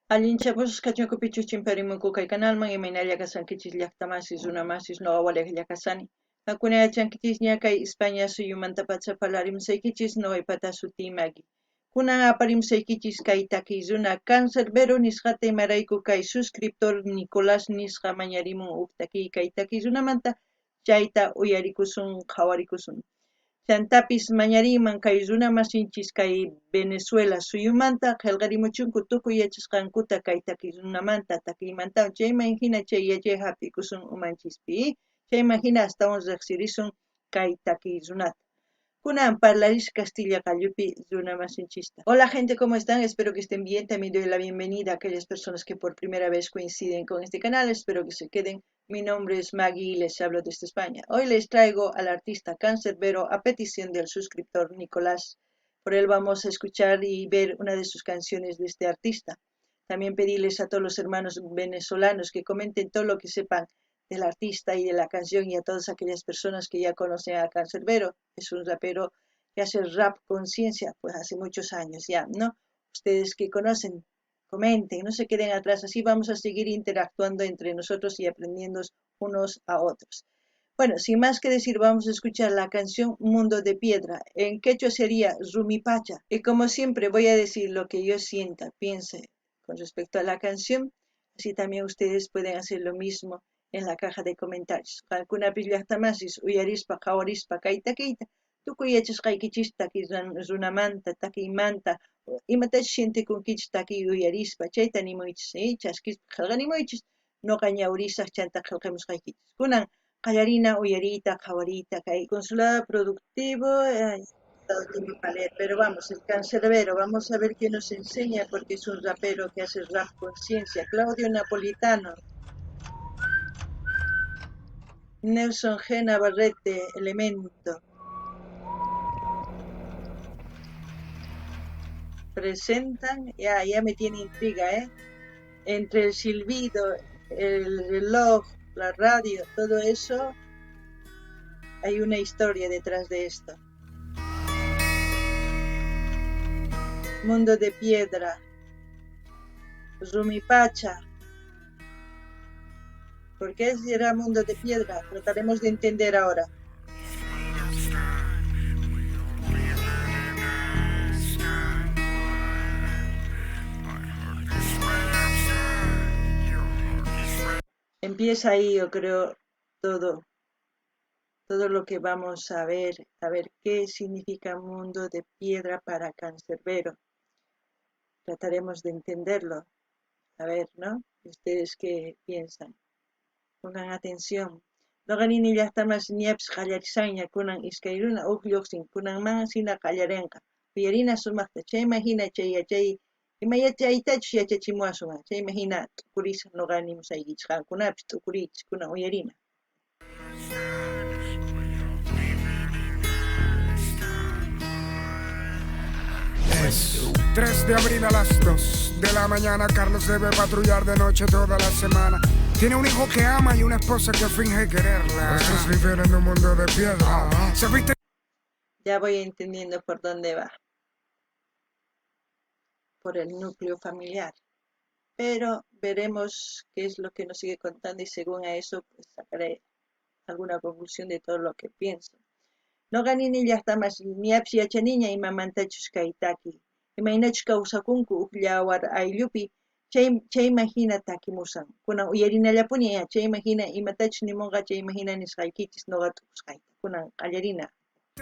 Allinchapus kachakupichus chimparimunku kay kanalman imaynalla kasankichis llaqtamasis runamasis noqa waliqlla kasani. Hakuna yachankichis ña kay España suyumanta pacha parlarimsaykichis noqaypata sutimaki. Kunan aparimsaykichis kay takiy runa Cancerbero nisqata imarayku kay suscriptor Nicolás nisqa mañarimun huk kay takiy runamanta chayta uyarikusun qhawarikusun. Chantapis mañariman kay runa masinchis kay Venezuela suyumanta qillqarimuchunku tukuy yachasqankuta kay takiy runamanta takiymantawan chayman hina chay yachay hap'ikusun umanchispi chayman hina astawan riqsirisun kay takiy runata. Kunan parlarish Castilla Callupi runa masinchista. Hola gente, ¿cómo están? Espero que estén bien. También doy la bienvenida a aquellas personas que por primera vez coinciden con este canal. Espero que se queden. Mi nombre es Maggie y les hablo desde España. Hoy les traigo al artista Cancerbero a petición del suscriptor Nicolás. Por él vamos a escuchar y ver una de sus canciones de este artista. También pedirles a todos los hermanos venezolanos que comenten todo lo que sepan del artista y de la canción y a todas aquellas personas que ya conocen a Cancerbero. Es un rapero que hace rap conciencia, pues hace muchos años ya, ¿no? Ustedes que conocen, comenten, no se queden atrás, así vamos a seguir interactuando entre nosotros y aprendiendo unos a otros. Bueno, sin más que decir, vamos a escuchar la canción Mundo de Piedra. En quechua sería Rumipacha. Y como siempre voy a decir lo que yo sienta, piense con respecto a la canción, así también ustedes pueden hacer lo mismo en la caja de comentarios. Qalkuna pillaqtamasis uyarispa qawarispa kayta kayta tukuyachasqaykichis takiy runamanta takiymanta imatash shintikunkichis takiy uyarispa chayta nimuychis chaskispa qillqanimuychis noqa ñawrisaq chanta qillqamusqaykichis. Kunan qallarina uyarita qawarita kay consulado productivo pero vamos, el cancerbero, vamos a ver qué nos enseña porque es un rapero que hace rap conciencia. Claudio Napolitano, Nelson G. Navarrete, Elemento. Presentan, ya me tiene intriga, entre el silbido, el reloj, la radio, todo eso, hay una historia detrás de esto. Mundo de Piedra, Rumipacha. ¿Por qué será Mundo de Piedra? Trataremos de entender ahora. Empieza ahí, yo creo, todo lo que vamos a ver qué significa Mundo de Piedra para Cancerbero. Trataremos de entenderlo. A ver, ¿no? ¿Ustedes qué piensan? Pongan atención. Noqanini llaqtamas ñaps qallarishaqña kunan iskay runa huk lluqsin kunanman sina qallarinqa. Uyarina sumaqta chayman hina chay yachay imayachaytachus yachachimuwasqa chayman hina t'ukurisaq noqanimusaykichis qankunapis t'ukuriychis kunan uyarina. Es 3 de abril a las 2 de la mañana. Carlos debe patrullar de noche toda la semana. Tiene un hijo que ama y una esposa que finge quererla. Estos viven en un mundo de piedra. Se viste. Ya voy entendiendo por dónde va. Por el núcleo familiar. Pero veremos qué es lo que nos sigue contando y según a eso pues sacaré alguna conclusión de todo lo que pienso. Noqanini llaqtamas ñapis yachaniña imamantachus kay taki. Imaynachus kawsakunku huk yawar ayllupi chayman hina takimusan. Kunan uyarinallapuni chayman hina imatachus nimunqa chayman hina nisqaykichis noqa tukusqayta. Kunan qallarina.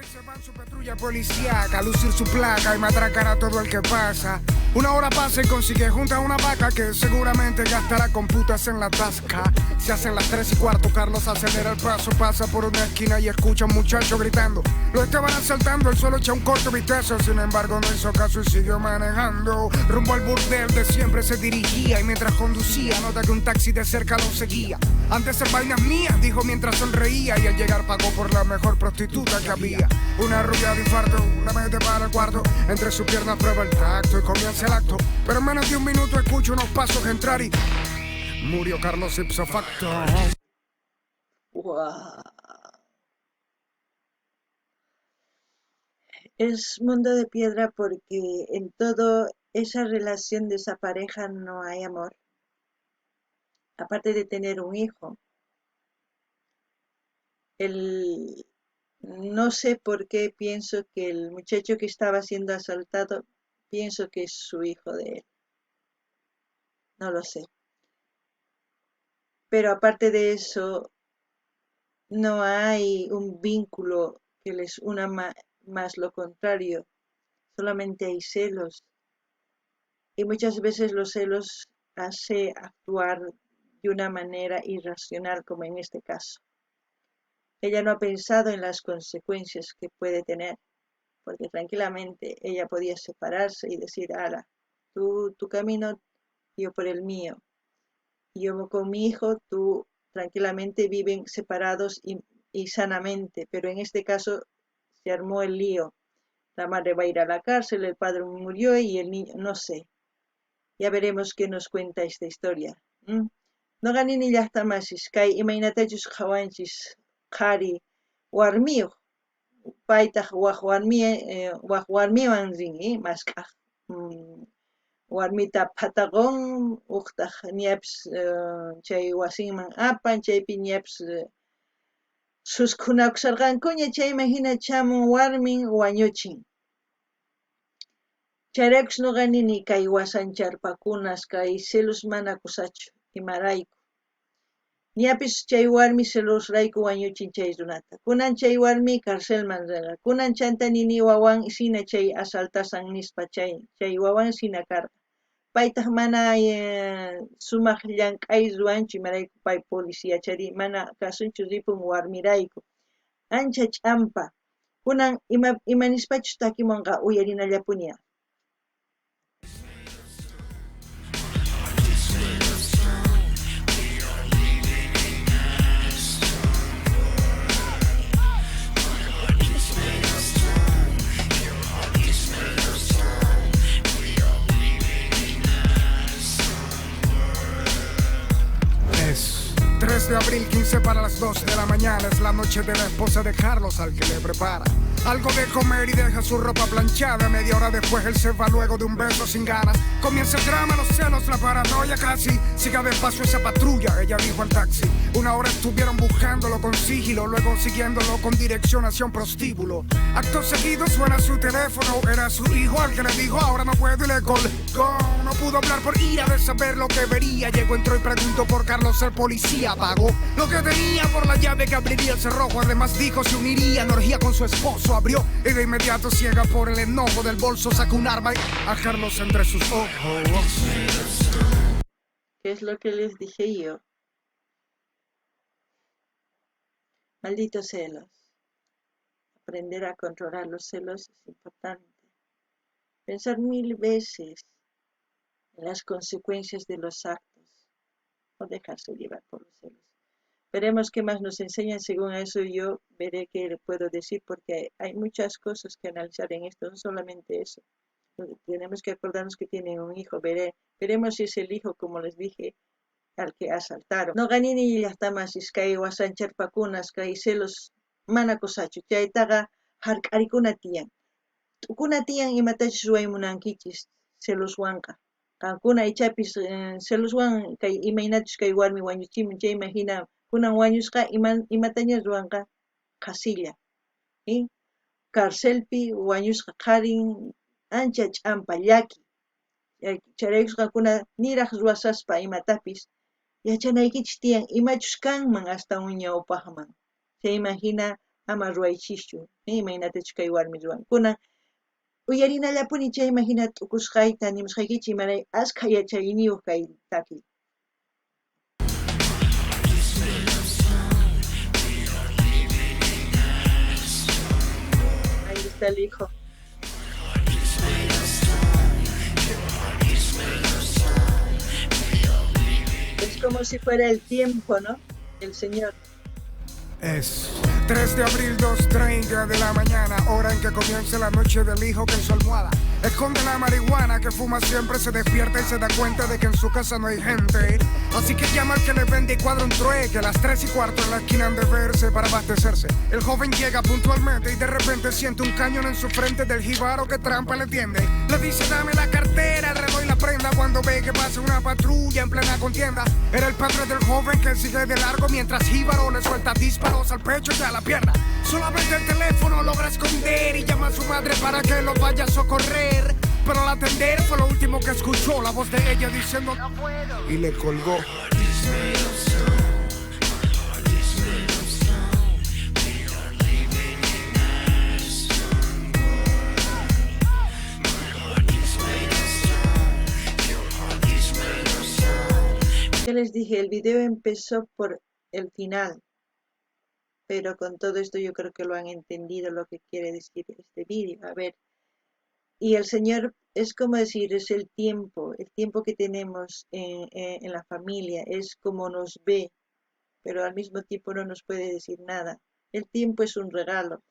Se va en su patrulla policíaca a lucir su placa y matracar a todo el que pasa. Una hora pasa y consigue junta una vaca que seguramente gastará con putas en la tasca. Se hacen las 3:15, Carlos acelera el paso, pasa por una esquina y escucha a un muchacho gritando. Lo estaban asaltando, él solo echa un corto vistazo, sin embargo no hizo caso y siguió manejando. Rumbo al burdel de siempre se dirigía y mientras conducía nota que un taxi de cerca lo seguía. Antes de vainas mías, dijo mientras sonreía y al llegar pagó por la mejor prostituta que había. Una rubia de infarto, la mete para el cuarto. Entre sus piernas prueba el tacto y comienza el acto. Pero en menos de un minuto escucho unos pasos entrar y murió Carlos ipso facto. Wow. Es Mundo de Piedra porque en todo esa relación de esa pareja no hay amor. Aparte de tener un hijo, no sé por qué pienso que el muchacho que estaba siendo asaltado, pienso que es su hijo de él. No lo sé. Pero aparte de eso, no hay un vínculo que les una más lo contrario. Solamente hay celos. Y muchas veces los celos hace actuar de una manera irracional, como en este caso. Ella no ha pensado en las consecuencias que puede tener, porque tranquilamente ella podía separarse y decir, ala, tú tu camino, yo por el mío. Yo con mi hijo, tú tranquilamente viven separados y sanamente, pero en este caso se armó el lío. La madre va a ir a la cárcel, el padre murió y el niño, no sé. Ya veremos qué nos cuenta esta historia. No ganini llaqtamasis, kay imaynatachus qawanchis qhari warmiyuq, paytaq waq warmiwan rin, mask'aq. Warmita phataqun, uqtaq ñapis chay wasinman apan, chaypi ñapis susqhunakusarqankuña, chayman hina chamun warmin wañuchin. Chayraykus nuqa nini kay wasancharpakunas kay celos mana kusachu imarayku. Ñapis chay warmi celosrayku wañuchin chay runata. Kunan chay warmi karcelman rirqa. Kunan chanta nini wawan sina chay asaltasan nispa chay wawan sina karqa. Paytaq mana sumaq llank'ay ruwanchu imarayku pay policíachari mana kasunchu ripun warmirayku. Ancha ch'ampa. Kunan imanispachus takimunqa uyarinallapuña. Es 3 de abril, 15 para las 12 de la mañana. Es la noche de la esposa de Carlos al que le prepara algo de comer y deja su ropa planchada. Media hora después él se va luego de un beso sin ganas. Comienza el drama, los celos, la paranoia casi. Siga despacio esa patrulla, ella dijo al taxi. Una hora estuvieron buscándolo con sigilo, luego siguiéndolo con dirección hacia un prostíbulo. Acto seguido suena su teléfono, era su hijo al que le dijo ahora no puedo y le colgó. No pudo hablar por ira de saber lo que vería. Llegó, entró y preguntó por Carlos el policía. Pagó lo que tenía por la llave que abriría el cerrojo. Además dijo se uniría en orgía con su esposo. Abrió y de inmediato, ciega por el enojo del bolso, sacó un arma y a Carlos entre sus ojos. ¿Qué es lo que les dije yo? Malditos celos. Aprender a controlar los celos es importante. Pensar 1000 veces en las consecuencias de los actos. No dejarse llevar por los celos. Veremos qué más nos enseñan. Según eso yo veré qué le puedo decir, porque hay muchas cosas que analizar en esto, no solamente eso. Tenemos que acordarnos que tienen un hijo. Veremos si es el hijo, como les dije, al que asaltaron. No ganini llaqtamasis kay wasancharpakunas kay celos mana kusachu. Chaytaqa hark'arikuna tiyan. Tukuna tiyan imatachus ruwaymunankichis celoswanqa. Qankuna ichapis celoswan kay imaynachus kay warmi wañuchimun, chayman hina kunan wañusqa imatañas ruwanqa qasilla. Karcelpi wañusqa qarin ancha ch'ampa llaki. Charakusqakuna niraq ruwasaspa imatapis yachanaykichis tiyan imachus kanman hasta un ñawpaqman. Chayman hina ama ruwaychischu imaynatachus kay warmi ruwan. Kunan uyarinallapuni chayman hina t'ukusqayta nimusqaykichis imaray asqa yachayniyuq kay taki. Ahí está el hijo. Es como si fuera el tiempo, ¿no? El Señor. Es 3 de abril, 2:30 de la mañana, hora en que comienza la noche del hijo que en su almohada Esconde la marihuana que fuma siempre, se despierta y se da cuenta de que en su casa no hay gente. Así que llama al que le vende y cuadra un trueque. A las 3:15 en la esquina han de verse para abastecerse. El joven llega puntualmente y de repente siente un cañón en su frente del jíbaro que trampa le tiende. Le dice dame la cartera, le doy la prenda cuando ve que pasa una patrulla en plena contienda. Era el padre del joven que sigue de largo mientras jíbaro le suelta disparos al pecho y a la pierna. Solamente el teléfono logra esconder y llama a su madre para que lo vaya a socorrer. Pero al atender fue lo último que escuchó, la voz de ella diciendo no puedo, y le colgó. Ya les dije, el video empezó por el final, pero con todo esto yo creo que lo han entendido lo que quiere decir este vídeo. A ver, y el Señor es como decir, es el tiempo que tenemos en la familia, es como nos ve, pero al mismo tiempo no nos puede decir nada. El tiempo es un regalo,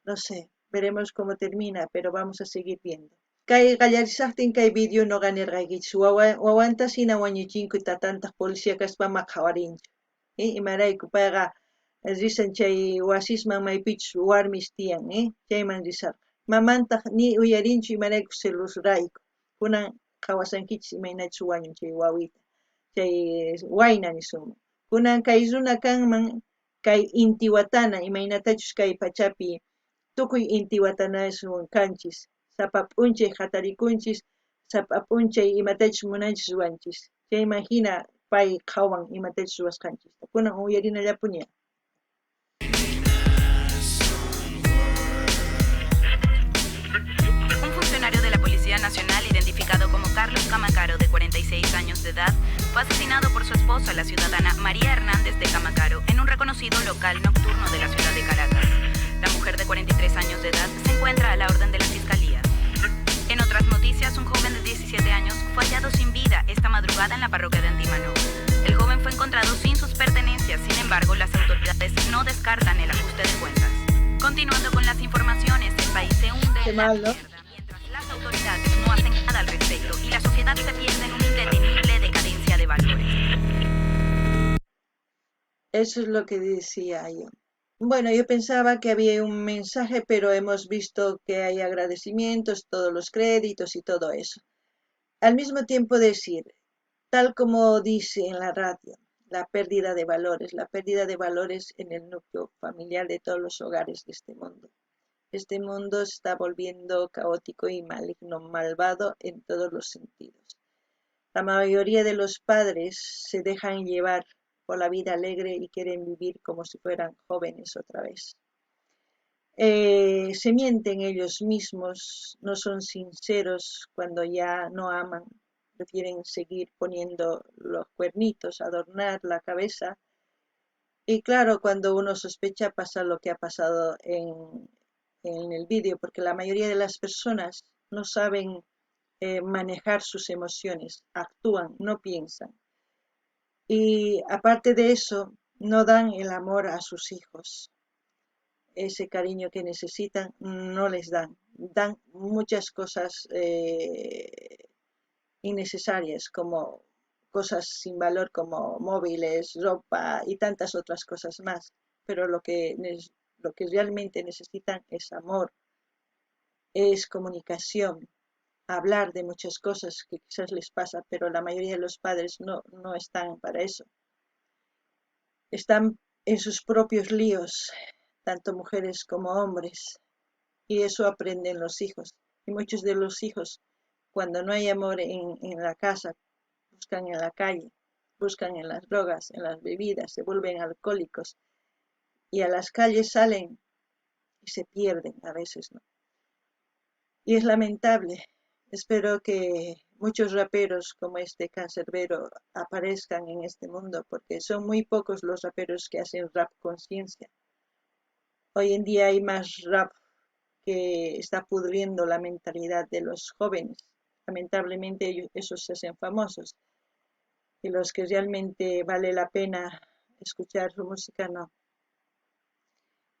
no sé, veremos cómo termina, pero vamos a seguir viendo. Kay qallarisaqtin kay video no ganirqaykichis wawanta sina wañuchinku tantas policía kaspa maqhawarinchu. Imarayku payqa risan chay wasisman maypichus warmish tiyan, chayman risarqa. Mamantaq ni uyarinchu imarayku celusrayku. Kunan qawasankichis imaynachus wañun chay wawita. Chay wayna nisunman. Kunan kay runa kanman kay inti watana imaynatachus kay pachapi tukuy inti watanaswan kanchis. Sapa p'unchay hatarikunchis, sapa p'unchay imatachus munanchis ruwanchis. Chayman hina pay qhawan imatachus ruwasqanchis. Kunan uyarinallapuña. Un funcionario de la Policía Nacional, identificado como Carlos Camacaro, de 46 años de edad, fue asesinado por su esposa, la ciudadana María Hernández de Camacaro, en un reconocido local nocturno de la ciudad de Caracas. La mujer de 43 años de edad se encuentra a la orden de la Fiscalía. En otras noticias, un joven de 17 años fue hallado sin vida esta madrugada en la parroquia de Antímano. El joven fue encontrado sin sus pertenencias, sin embargo, las autoridades no descartan el ajuste de cuentas. Continuando con las informaciones, el país se hunde en la mierda mientras las autoridades no hacen nada al respecto y la sociedad se pierde en una indetenible decadencia de valores. Eso es lo que decía yo. Bueno, yo pensaba que había un mensaje, pero hemos visto que hay agradecimientos, todos los créditos y todo eso. Al mismo tiempo decir, tal como dice en la radio, la pérdida de valores en el núcleo familiar de todos los hogares de este mundo. Este mundo se está volviendo caótico y maligno, malvado en todos los sentidos. La mayoría de los padres se dejan llevar por la vida alegre y quieren vivir como si fueran jóvenes otra vez. Se mienten ellos mismos, no son sinceros cuando ya no aman, prefieren seguir poniendo los cuernitos, adornar la cabeza. Y claro, cuando uno sospecha pasa lo que ha pasado en el vídeo, porque la mayoría de las personas no saben manejar sus emociones, actúan, no piensan. Y aparte de eso, no dan el amor a sus hijos. Ese cariño que necesitan no les dan. Dan muchas cosas innecesarias, como cosas sin valor como móviles, ropa y tantas otras cosas más. Pero lo que realmente necesitan es amor, es comunicación, hablar de muchas cosas que quizás les pasa, pero la mayoría de los padres no están para eso. Están en sus propios líos, tanto mujeres como hombres, y eso aprenden los hijos. Y muchos de los hijos, cuando no hay amor en la casa, buscan en la calle, buscan en las drogas, en las bebidas, se vuelven alcohólicos, y a las calles salen y se pierden a veces, ¿no? Y es lamentable. Espero que muchos raperos como este Canserbero aparezcan en este mundo, porque son muy pocos los raperos que hacen rap conciencia. Hoy en día hay más rap que está pudriendo la mentalidad de los jóvenes. Lamentablemente esos se hacen famosos. Y los que realmente vale la pena escuchar su música, no.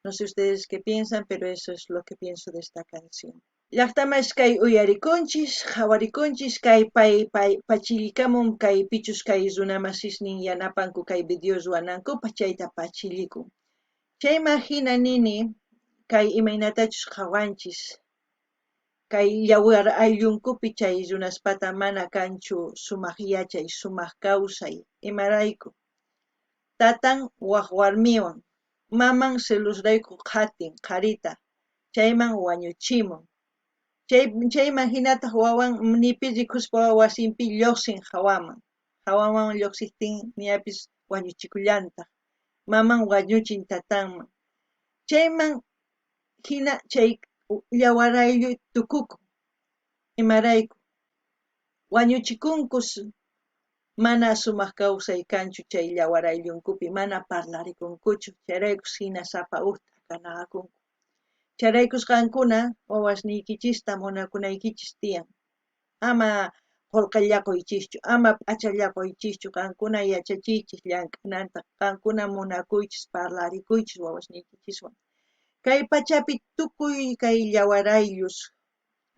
No sé ustedes qué piensan, pero eso es lo que pienso de esta canción. Llaqtamas kay uyarikunchis, qhawarikunchis kay pachillikamun kay pichus kay runamasisnin yanapanku kay video ruwanankupas chayta pachillikun. Chayman hina nini kay imaynatachus qhawanchis, kay yawar ayllunkupi chay runaspata mana kanchu sumaq yachay, sumaq kawsay, imarayku. Tatan waq warmiwan, maman celusrayku qatin, qarita, chayman wañuchimun. Chayman hinataq wawan nipi rikuspa wasinpi lluqsin hawaman. Hawaman lluqsiptin ñapis wañuchikullantaq. Maman wañuchin tatanman. Chayman hina chay yawarayllun tukukun. Imarayku. Wañuchikunkus mana sumaq kawsay kanchu chay yawarayllunkupi mana parlarikunkuchu. Chayraykus hina sapa uqta kanaqakunku. Chayraykus qankuna wawasniykichista munakunaykichis tiyan. Ama qullqillakuychischu, ama p'achallakuychischu, qankuna yachachiychis llank'ananta, qankuna munakuychis parlarikuychis wawasniykichiswan. Kay pachapi tukuy kay yawarayllus,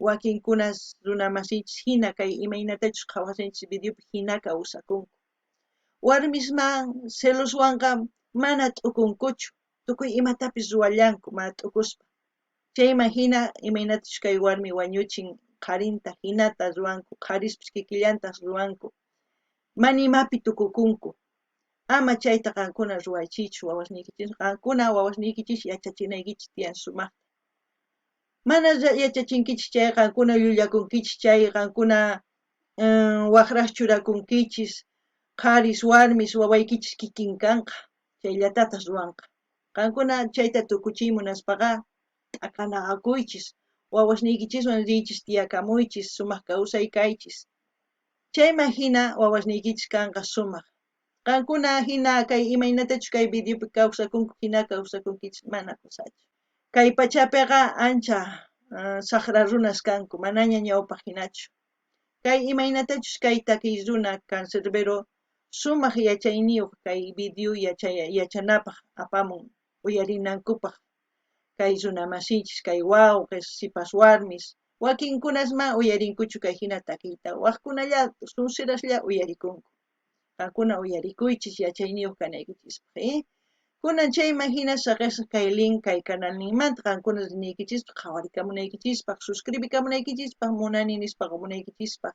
wakinkunas runamasinchis hina kay imaynatachus qhawasinchis videopi hina kawsakunku. Warmisman celuswanqa mana t'ukunkuchu, tukuy imatapis ruwallanku mana t'ukuspa. Chayman hina imaynatachu kay warmi wañuchin qarinta hinata ruwanku, qharispis kikillantas ruwanku. Mana imapi tukukunku. Ama chayta qankuna ruwaychiychu wawasniykichis, qankuna wawasniykichis yachachinaykichis tiyan sumaqta. Mana yachachinkichis chay qankuna llullakunkichis chay qankuna waqraq churakunkichis, qharis warmis wawaykichis kikin kanqa, chayllatatas ruwanqa. Qankuna chayta tukuchiy munaspaqa t'akanaqakuychis, wawasniykichiswan riychis tiyakamuychis, sumaq kawsay kaychis. Chayman hina wawasniykichis kanqa sumaq. Qankuna hina kay imaynatachus kay videopi kawsakunku hina kawsakunkichis mana kusachu. Kay pachapiqa ancha saqra runas kanku, manaña ñawpaq hinachu. Kay imaynatachus kay takiy runa cancerbero sumaq yachayniyuq kay video yachanapaq apamun uyarinankupaq. Kay runamasinchis, kay wawqis, sipas warmis, wakinkunasma uyarinkuchu kay hina takiyta. Waqkunalla sunsiraslla uyarikunku. Qankuna uyarikuychis yachayniyuq kanaykichispa. Kunan chayman hina saqisqa kay link kay canalninmanta qankuna rinikichispa, qhawarikamunaykichispa, suscribikamunaykichispa, munani nispa munaykichispa.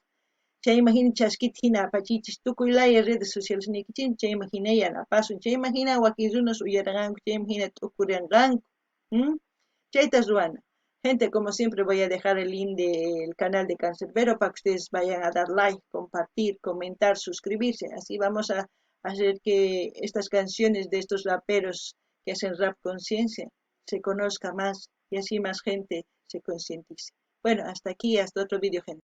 Chayman hina chaskita hina apachiychis tukuy laya redes sociales niykichispa, chayman hina yanapasun, chayman hina wakin runas uyaranqanku, chayman hina t'ukurinqanku. Chayta ruwana. Gente, como siempre voy a dejar el link del canal de Cancerbero para que ustedes vayan a dar like, compartir, comentar, suscribirse. Así vamos a hacer que estas canciones de estos raperos que hacen rap conciencia se conozca más y así más gente se concientice. Bueno, hasta aquí, hasta otro vídeo, gente.